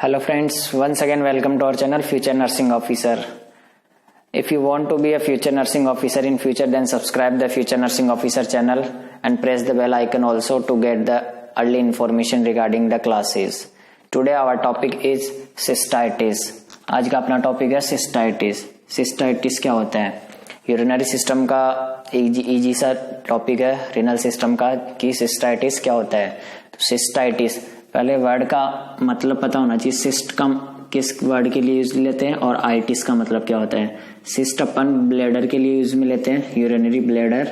Hello friends, once again welcome to our channel Future Nursing Officer. If you want to be a future nursing officer in future, then subscribe the Future Nursing Officer channel and press the bell icon also to get the early information regarding the classes. Today our topic is cystitis. आज का अपना topic है cystitis. Cystitis क्या होता है? Urinary system का easy सा topic है, रिनल सिस्टम का कि cystitis क्या होता है. तो cystitis पहले वर्ड का मतलब पता होना चाहिए. सिस्ट का किस वर्ड के लिए यूज लेते हैं और आइटिस का मतलब क्या होता है. सिस्ट अपन ब्लैडर के लिए यूज में लेते हैं, यूरिनरी ब्लैडर,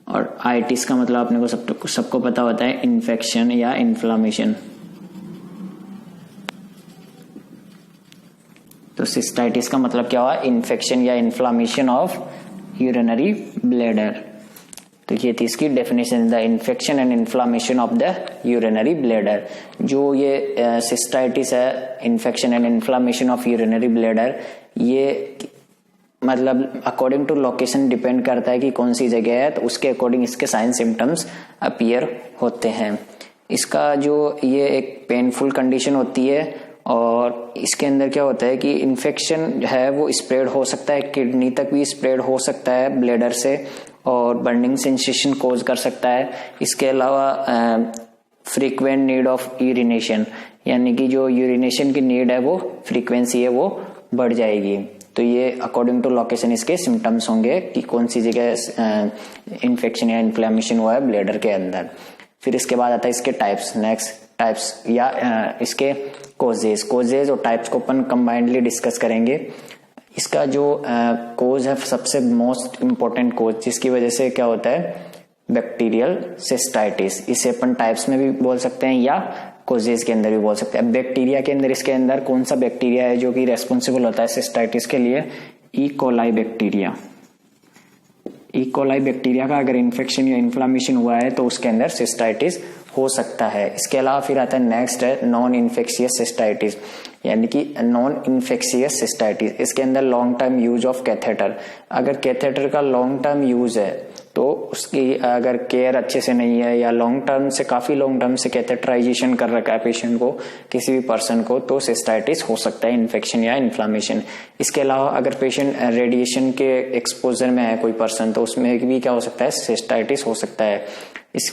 और आइटिस का मतलब अपने को सबको पता होता है इन्फेक्शन या इन्फ्लामेशन. तो सिस्टाइटिस का मतलब क्या हुआ, इन्फेक्शन या इन्फ्लामेशन ऑफ यूरिनरी ब्लैडर. तो ये थी इसकी definition, the infection and inflammation of the urinary bladder. जो ये सिस्टाइटिस है, infection and inflammation of urinary bladder, ये मतलब अकॉर्डिंग टू लोकेशन डिपेंड करता है कि कौन सी जगह है, तो उसके अकॉर्डिंग इसके साइन सिम्टम्स अपीयर होते हैं. इसका जो ये एक पेनफुल कंडीशन होती है और इसके अंदर क्या होता है कि इन्फेक्शन है वो स्प्रेड हो सकता है, किडनी तक भी स्प्रेड हो सकता है ब्लैडर से, और बर्निंग सेंसेशन कोज कर सकता है. इसके अलावा फ्रीक्वेंट नीड ऑफ यूरिनेशन, यानी कि जो यूरिनेशन की नीड है वो फ्रीक्वेंसी है वो बढ़ जाएगी. तो ये अकॉर्डिंग टू लोकेशन इसके सिम्टम्स होंगे कि कौन सी जगह इन्फेक्शन या इन्फ्लेमेशन हुआ है ब्लैडर के अंदर. फिर इसके बाद आता है इसके टाइप्स. नेक्स्ट टाइप्स या इसके कोजेज और टाइप्स को अपन कंबाइंडली डिस्कस करेंगे. इसका जो कोज है सबसे मोस्ट इम्पोर्टेंट कोज, जिसकी वजह से क्या होता है बैक्टीरियल सिस्टाइटिस. इसे अपन टाइप्स में भी बोल सकते हैं या कोजेज के अंदर भी बोल सकते हैं. बैक्टीरिया के अंदर इसके अंदर कौन सा बैक्टीरिया है जो कि रेस्पॉन्सिबल होता है सिस्टाइटिस के लिए, E coli bacteria. E coli bacteria का अगर इन्फेक्शन या इन्फ्लामेशन हुआ है तो उसके अंदर सिस्टाइटिस हो सकता है. इसके अलावा फिर आता है नेक्स्ट है नॉन इन्फेक्शियस सिस्टाइटिस, यानी कि नॉन इन्फेक्शियस सिस्टाइटिस. इसके अंदर long term use of catheter. अगर कैथेटर का लॉन्ग टर्म यूज है तो उसकी अगर केयर अच्छे से नहीं है या लॉन्ग टर्म से काफी लॉन्ग टर्म से कैथेटराइजेशन कर रखा है पेशेंट को, किसी भी पर्सन को, तो सिस्टाइटिस हो सकता है, इन्फेक्शन या इन्फ्लामेशन. इसके अलावा अगर पेशेंट रेडिएशन के एक्सपोजर में है कोई पर्सन, तो उसमें भी क्या हो सकता है, सिस्टाइटिस हो सकता है.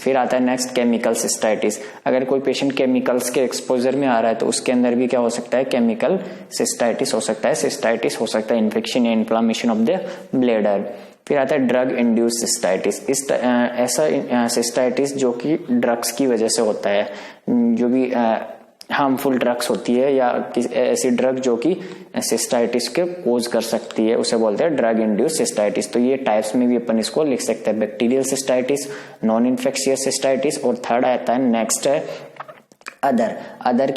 फिर आता है नेक्स्ट केमिकल सिस्टाइटिस. अगर कोई पेशेंट केमिकल्स के एक्सपोजर में आ रहा है तो उसके अंदर भी क्या हो सकता है, केमिकल सिस्टाइटिस हो सकता है. सिस्टाइटिस हो सकता है इन्फेक्शन या इन्फ्लामेशन ऑफ द ब्लैडर. फिर आता है ड्रग इंड्यूस सिस्टाइटिस. ऐसा सिस्टाइटिस जो कि ड्रग्स की वजह से होता है, जो भी हार्मफुल ड्रग्स होती है या ऐसी ड्रग जो कि सिस्टाइटिस के कोज कर सकती है, उसे बोलते हैं ड्रग इंड्यूस सिस्टाइटिस. तो ये टाइप्स में भी अपन इसको लिख सकते हैं, bacterial cystitis, non infectious cystitis, और थर्ड आता है नेक्स्ट है अदर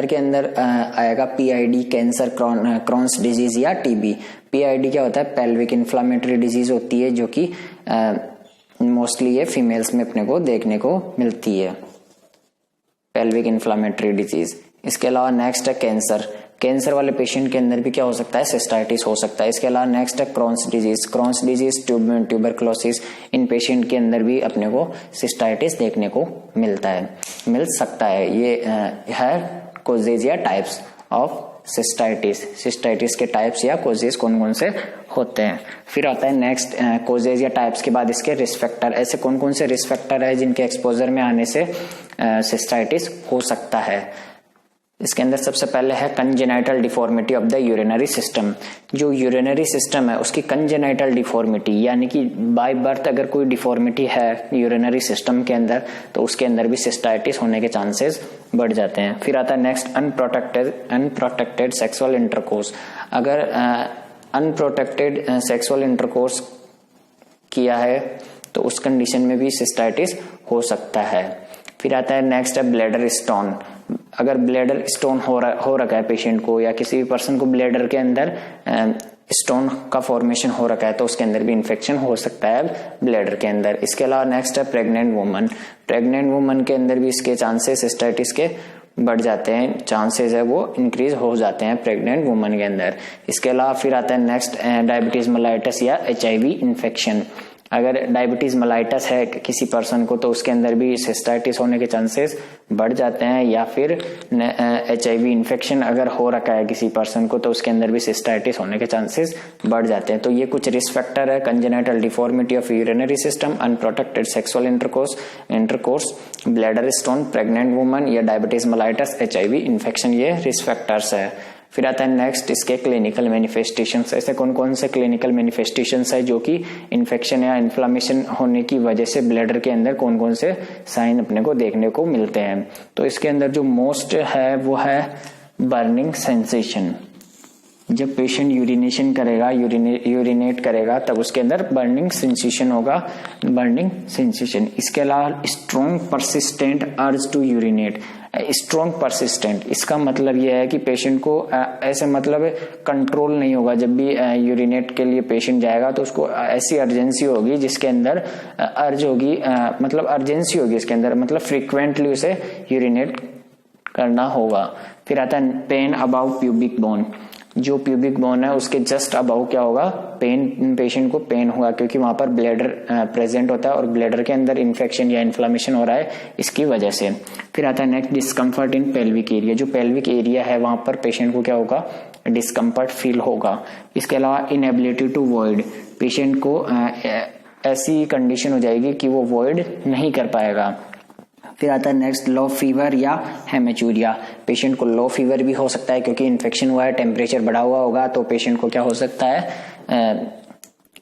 के अंदर आएगा पीआईडी, कैंसर, क्रॉन्स डिजीज या टीबी. पीआईडी क्या होता है, पेल्विक इन्फ्लामेटरी डिजीज होती है जो कि मोस्टली ये फीमेल्स में अपने को देखने को मिलती है, पेल्विक इन्फ्लामेटरी डिजीज. इसके अलावा नेक्स्ट है कैंसर वाले पेशेंट के अंदर भी क्या हो सकता है, सिस्टाइटिस हो सकता है. इसके अलावा नेक्स्ट है क्रॉन्स डिजीज, ट्यूबरक्लोसिस. इन पेशेंट के अंदर भी अपने को सिस्टाइटिस देखने को मिल सकता है. ये है कोजेज या टाइप्स ऑफ सिस्टाइटिस के टाइप्स या कोजेज कौन कौन से होते हैं. फिर आता है नेक्स्ट कोजेज या टाइप्स के बाद इसके रिस्क फैक्टर. ऐसे कौन कौन से रिस्क फैक्टर है जिनके एक्सपोजर में आने से सिस्टाइटिस हो सकता है. इसके अंदर सबसे पहले है congenital deformity of the urinary system. जो यूरिनरी सिस्टम है उसकी कंजेनाइटल डिफॉर्मिटी, यानी कि बाय बर्थ अगर कोई डिफॉर्मिटी है यूरिनरी सिस्टम के अंदर तो उसके अंदर भी सिस्टाइटिस होने के चांसेस बढ़ जाते हैं. फिर आता है नेक्स्ट अनप्रोटेक्टेड सेक्सुअल इंटरकोर्स. अगर अनप्रोटेक्टेड सेक्सुअल इंटरकोर्स किया है तो उस कंडीशन में भी सिस्टाइटिस हो सकता है. फिर आता है नेक्स्ट है ब्लैडर स्टोन. अगर ब्लैडर स्टोन हो रखा है पेशेंट को या किसी भी पर्सन को ब्लैडर के अंदर स्टोन का फॉर्मेशन हो रखा है तो उसके अंदर भी इन्फेक्शन हो सकता है ब्लैडर के अंदर. इसके अलावा नेक्स्ट है प्रेग्नेंट वुमन के अंदर भी इसके चांसेस सिस्टाइटिस के बढ़ जाते हैं, चांसेस है वो इंक्रीज हो जाते हैं प्रेग्नेंट वुमन के अंदर. इसके अलावा फिर आता है नेक्स्ट डायबिटीज मेलाइटस या HIV इन्फेक्शन. अगर डायबिटीज मेलाइटस है किसी पर्सन को तो उसके अंदर भी सिस्टाइटिस होने के चांसेस बढ़ जाते हैं, या फिर HIV इन्फेक्शन अगर हो रखा है किसी पर्सन को तो उसके अंदर भी सिस्टाइटिस होने के चांसेस बढ़ जाते हैं। तो ये कुछ रिस्क फैक्टर है। Congenital deformity of urinary system, unprotected sexual intercourse, bladder stone, pregnant woman या डायबिटीज मेलाइटस, HIV इन्फेक्शन, ये रिस्क फैक्टर्स है। फिर आता है नेक्स्ट इसके क्लिनिकल मैनिफेस्टेशंस। ऐसे कौन कौन से क्लिनिकल मैनिफेस्टेशंस है जो कि इन्फेक्शन या इन्फ्लामेशन होने की वजह से ब्लैडर के अंदर कौन कौन से साइन अपने को देखने को मिलते हैं। तो इसके अंदर जो मोस्ट है वो है बर्निंग सेंसेशन। जब पेशेंट यूरिनेशन करेगा, यूरिनेट करेगा, तब उसके अंदर बर्निंग सेंसेशन होगा, बर्निंग सेंसेशन। इसके अलावा strong persistent urge to urinate. Strong persistent इसका मतलब यह है कि पेशेंट को ऐसे मतलब कंट्रोल नहीं होगा। जब भी यूरिनेट के लिए पेशेंट जाएगा तो उसको ऐसी अर्जेंसी होगी जिसके अंदर अर्ज होगी, मतलब अर्जेंसी होगी इसके अंदर, मतलब फ्रीक्वेंटली उसे यूरिनेट करना होगा। फिर आता है पेन अबाउ प्यूबिक बोन। जो प्यूबिक बोन है उसके जस्ट अबाउ क्या होगा, पेन, पेशेंट को पेन हुआ क्योंकि वहां पर ब्लैडर प्रेजेंट होता है और ब्लैडर के अंदर इन्फेक्शन या इन्फ्लामेशन हो रहा है इसकी वजह से। फिर आता है नेक्स्ट डिस्कम्फर्ट इन पेल्विक एरिया। जो पेल्विक एरिया है वहां पर पेशेंट को क्या होगा, डिस्कम्फर्ट फील होगा। इसके अलावा इनएबिलिटी टू वॉइड, पेशेंट को ऐसी कंडीशन हो जाएगी कि वो वॉइड नहीं कर पाएगा। फिर आता है नेक्स्ट लो फीवर या हेमेचूरिया। पेशेंट को लो फीवर भी हो सकता है क्योंकि इन्फेक्शन हुआ है, टेम्परेचर बढ़ा हुआ होगा, तो पेशेंट को क्या हो सकता है,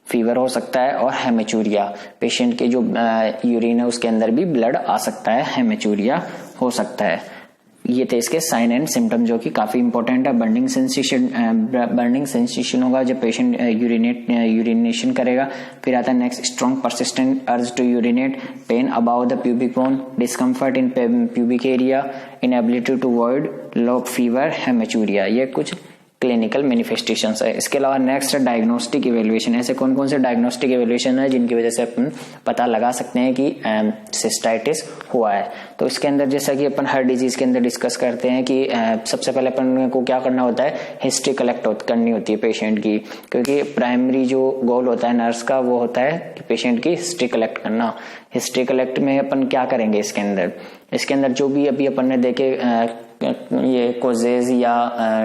फीवर हो सकता है। और हेमेचूरिया, पेशेंट के जो यूरिन है उसके अंदर भी ब्लड आ सकता है, हेमेचूरिया हो सकता है। ये थे इसके साइन एंड सिम्टम जो कि काफी इंपॉर्टेंट है। बर्निंग सेंसेशन होगा जब पेशेंट यूरिनेशन करेगा। फिर आता है next strong persistent urge to urinate, pain above the pubic bone, discomfort in pubic area, inability to void, low fever, haematuria. ये कुछ क्लिनिकल मैनिफेस्टेशंस है। इसके अलावा नेक्स्ट है डायग्नोस्टिक इवेल्युएशन। ऐसे कौन कौन से डायग्नोस्टिक इवेल्युएशन है जिनकी वजह से अपन पता लगा सकते हैं कि सिस्टाइटिस हुआ है। तो इसके अंदर जैसा कि अपन हर डिजीज के अंदर डिस्कस करते हैं कि सबसे पहले अपन को क्या करना होता है, हिस्ट्री कलेक्ट करनी होती है पेशेंट की, क्योंकि प्राइमरी जो गोल होता है नर्स का वो होता है कि पेशेंट की हिस्ट्री कलेक्ट करना। हिस्ट्री कलेक्ट में अपन क्या करेंगे, इसके अंदर जो भी अभी अपन ने देखे ये कोजेज या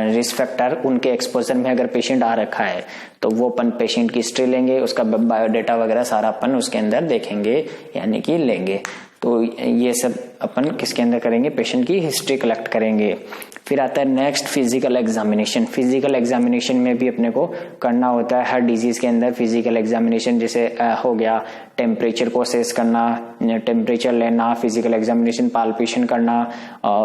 रिस्क फैक्टर, उनके एक्सपोजर में अगर पेशेंट आ रखा है तो वो अपन पेशेंट की हिस्ट्री लेंगे, उसका बायोडेटा वगैरह सारा अपन उसके अंदर देखेंगे यानी कि लेंगे। तो ये सब अपन किसके अंदर करेंगे, पेशेंट की हिस्ट्री कलेक्ट करेंगे। फिर आता है next physical examination. Physical examination में भी अपने को करना होता है हर डिजीज के अंदर फिजिकल एग्जामिनेशन। जैसे हो गया टेम्परेचर को असेस करना, टेम्परेचर लेना, फिजिकल एग्जामिनेशन, पाल्पेशन करना,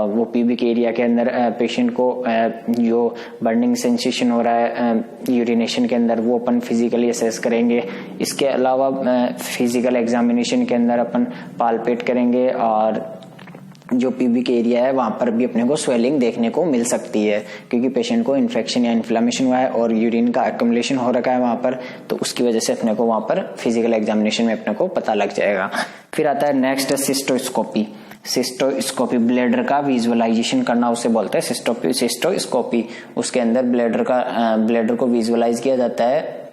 वो प्यूबिक एरिया के अंदर पेशेंट को जो बर्निंग सेंसेशन हो रहा है यूरिनेशन के अंदर वो अपन फिजिकली असेस करेंगे। इसके अलावा फिजिकल एग्जामिनेशन के अंदर अपन पाल्पेट करेंगे और जो प्यूबिक एरिया है वहां पर भी अपने को स्वेलिंग देखने को मिल सकती है क्योंकि पेशेंट को इन्फेक्शन या इन्फ्लामेशन हुआ है और यूरिन का एक्युमुलेशन हो रखा है वहां पर, तो उसकी वजह से अपने को वहां पर फिजिकल एग्जामिनेशन में अपने को पता लग जाएगा। फिर आता है नेक्स्ट सिस्टोस्कोपी। सिस्टोस्कोपी ब्लैडर का विजुअलाइजेशन करना उसे बोलते हैं सिस्टोस्कोपी। उसके अंदर ब्लैडर को विजुअलाइज किया जाता है,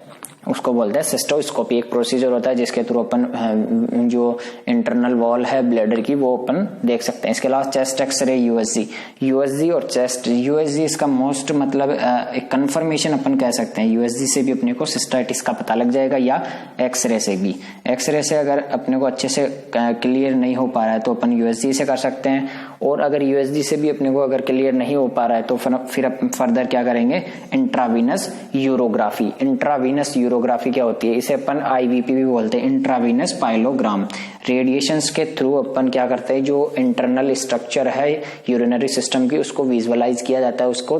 उसको बोलते हैं सिस्टोस्कोपी। एक प्रोसीजर होता है जिसके थ्रू अपन जो इंटरनल वॉल है ब्लैडर की वो अपन देख सकते हैं। इसके अलावा चेस्ट एक्सरे, यूएसजी और चेस्ट। यूएसजी इसका मोस्ट मतलब एक कंफर्मेशन अपन कह सकते हैं। यूएसजी से भी अपने को सिस्टाइटिस का पता लग जाएगा या एक्सरे से भी। एक्सरे से अगर अपने को अच्छे से क्लियर नहीं हो पा रहा है तो अपन यूएसजी से कर सकते हैं, और अगर यूएसजी से भी अपने को अगर क्लियर नहीं हो पा रहा है तो फिर फर्दर क्या करेंगे, इंट्रावीनस यूरोग्राफी। इंट्रावीनस यूरोग्राफी क्या होती है, इसे अपन आईवीपी भी बोलते हैं, इंट्रावीनस पाइलोग्राम। रेडिएशंस के थ्रू अपन क्या करते हैं, जो इंटरनल स्ट्रक्चर है यूरिनरी सिस्टम की उसको विजुअलाइज किया जाता है, उसको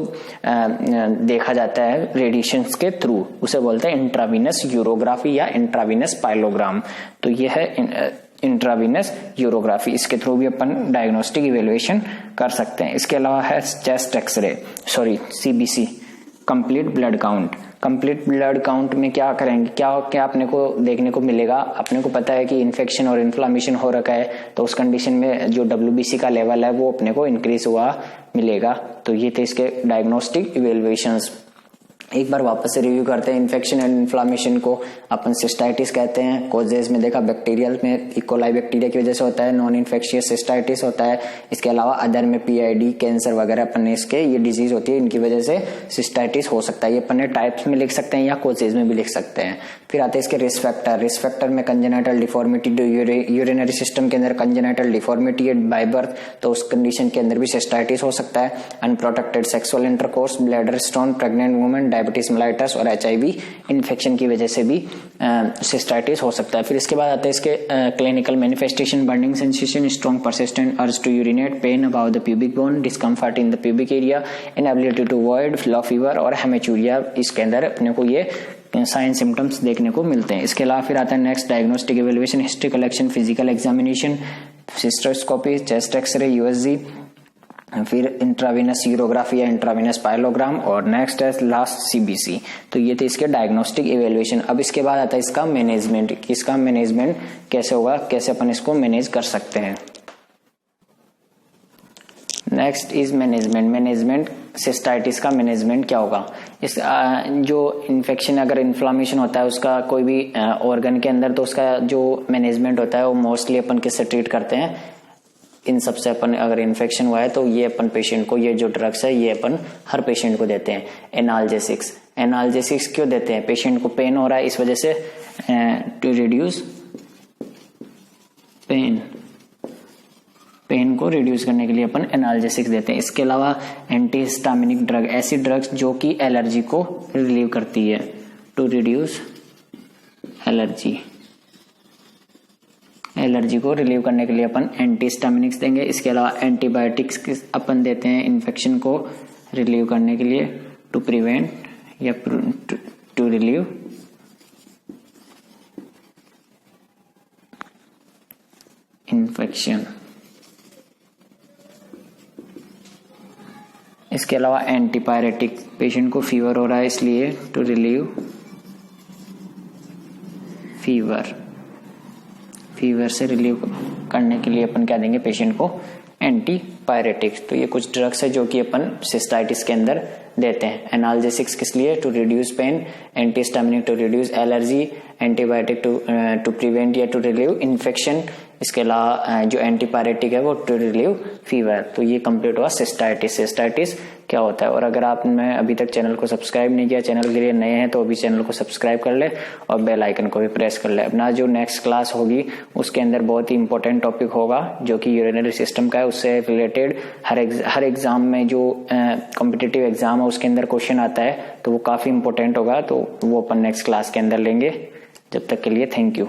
देखा जाता है रेडिएशंस के थ्रू, उसे बोलते हैं इंट्रावीनस यूरोग्राफी या इंट्रावीनस पाइलोग्राम। तो यह है इंट्रावीनस यूरोग्राफी, इसके थ्रू भी अपन डायग्नोस्टिक इवेल्युएशन कर सकते हैं। इसके अलावा है chest x-ray, CBC, complete blood count. Complete blood count में क्या करेंगे, क्या अपने को देखने को मिलेगा, अपने को पता है कि इन्फेक्शन और इन्फ्लामेशन हो रखा है तो उस कंडीशन में जो WBC का लेवल है वो अपने को इंक्रीज हुआ मिलेगा। तो ये थे इसके डायग्नोस्टिक इवेल्युएशंस। एक बार वापस से रिव्यू करते हैं। इन्फेक्शन एंड इन्फ्लामेशन को अपन सिस्टाइटिस कहते हैं। कोजेज में देखा बैक्टीरियल में इकोलाई बैक्टीरिया की वजह से होता है, नॉन इन्फेक्शियस सिस्टाइटिस होता है। इसके अलावा अदर में पीआईडी, कैंसर वगैरह अपन ने इसके ये डिजीज होती है, इनकी वजह से सिस्टाइटिस हो सकता है। ये अपन ने टाइप्स में लिख सकते हैं या कोजेज में भी लिख सकते हैं। फिर आते हैं इसके रिस्क फैक्टर। रिस्क फैक्टर में कंजेनाइटल डिफॉर्मिटी, यूरिनरी सिस्टम के अंदर कंजेनाइटल डिफॉर्मिटी है बाय बर्थ, तो उस कंडीशन के अंदर भी सिस्टाइटिस हो सकता है। Unprotected sexual intercourse, bladder stone, pregnant women, diabetes mellitus और एचआईवी इन्फेक्शन की वजह से भी सिस्टाइटिस हो सकता है। फिर इसके बाद आते हैं इसके clinical manifestation, burning sensation, strong persistent urge to urinate, pain above the pubic bone, discomfort in the pubic area, inability to void, low fever और हेमेचूरिया। इसके अंदर अपने को ये साइन सिम्टम्स देखने को मिलते हैं। इसके अलावा फिर आता है next diagnostic evaluation, history collection, physical examination, cystoscopy, chest x-ray, USG, फिर इंट्रावेनस यूरोग्राफी या इंट्रावेनस पायलोग्राम और नेक्स्ट है लास्ट सीबीसी। तो ये थे इसके डायग्नोस्टिक इवैल्यूएशन। अब इसके बाद आता है इसका मैनेजमेंट। इसका मैनेजमेंट कैसे होगा, कैसे अपन इसको मैनेज कर सकते हैं। Next is management. Management cystitis का मैनेजमेंट क्या होगा। इस जो इन्फेक्शन अगर इन्फ्लामेशन होता है उसका कोई भी ऑर्गन के अंदर, तो उसका जो मैनेजमेंट होता है वो मोस्टली अपन किससे ट्रीट करते हैं, इन सबसे अपन अगर इन्फेक्शन हुआ है तो ये अपन पेशेंट को, ये जो ड्रग्स है ये अपन हर पेशेंट को देते हैं। एनाल्जेसिक्स, एनाल्जेसिक्स क्यों देते हैं, पेशेंट को पेन हो रहा है इस वजह से, टू रिड्यूस पेन, पेन को रिड्यूस करने के लिए अपन एनाल्जेसिक्स देते हैं। इसके अलावा एंटीहिस्टामिनिक ड्रग, ऐसी ड्रग्स जो कि एलर्जी को रिलीव करती है, टू रिड्यूस एलर्जी, एलर्जी को रिलीव करने के लिए अपन एंटीहिस्टामिनिक्स देंगे। इसके अलावा एंटीबायोटिक्स अपन देते हैं इन्फेक्शन को रिलीव करने के लिए, टू प्रिवेंट या टू रिलीव इन्फेक्शन। इसके अलावा एंटीपायरेटिक, पेशेंट को फीवर हो रहा है इसलिए टू रिलीव फीवर, फीवर से रिलीव करने के लिए अपन क्या देंगे पेशेंट को, एंटीपायरेटिक्स। तो ये कुछ ड्रग्स है जो कि अपन सिस्टाइटिस के अंदर देते हैं। एनाल्जेसिक्स किस लिए, to reduce pain, antihistaminic to reduce allergy, antibiotic to prevent या टू रिलीव इन्फेक्शन। इसके अलावा जो एंटीपायरेटिक है वो टू रिलीव फीवर। तो ये कंप्लीट हुआ सिस्टाइटिस। सिस्टाइटिस क्या होता है। और अगर आपने अभी तक चैनल को सब्सक्राइब नहीं किया, चैनल के लिए नए हैं तो अभी चैनल को सब्सक्राइब कर ले और बेल आइकन को भी प्रेस कर ले। अपना जो नेक्स्ट क्लास होगी उसके अंदर बहुत ही इंपॉर्टेंट टॉपिक होगा जो कि यूरिनरी सिस्टम का है, उससे रिलेटेड हर एग्जाम में जो कॉम्पिटिटिव एग्जाम है उसके अंदर क्वेश्चन आता है, तो वो काफी इंपॉर्टेंट होगा। तो वो अपन नेक्स्ट क्लास के अंदर लेंगे। जब तक के लिए थैंक यू।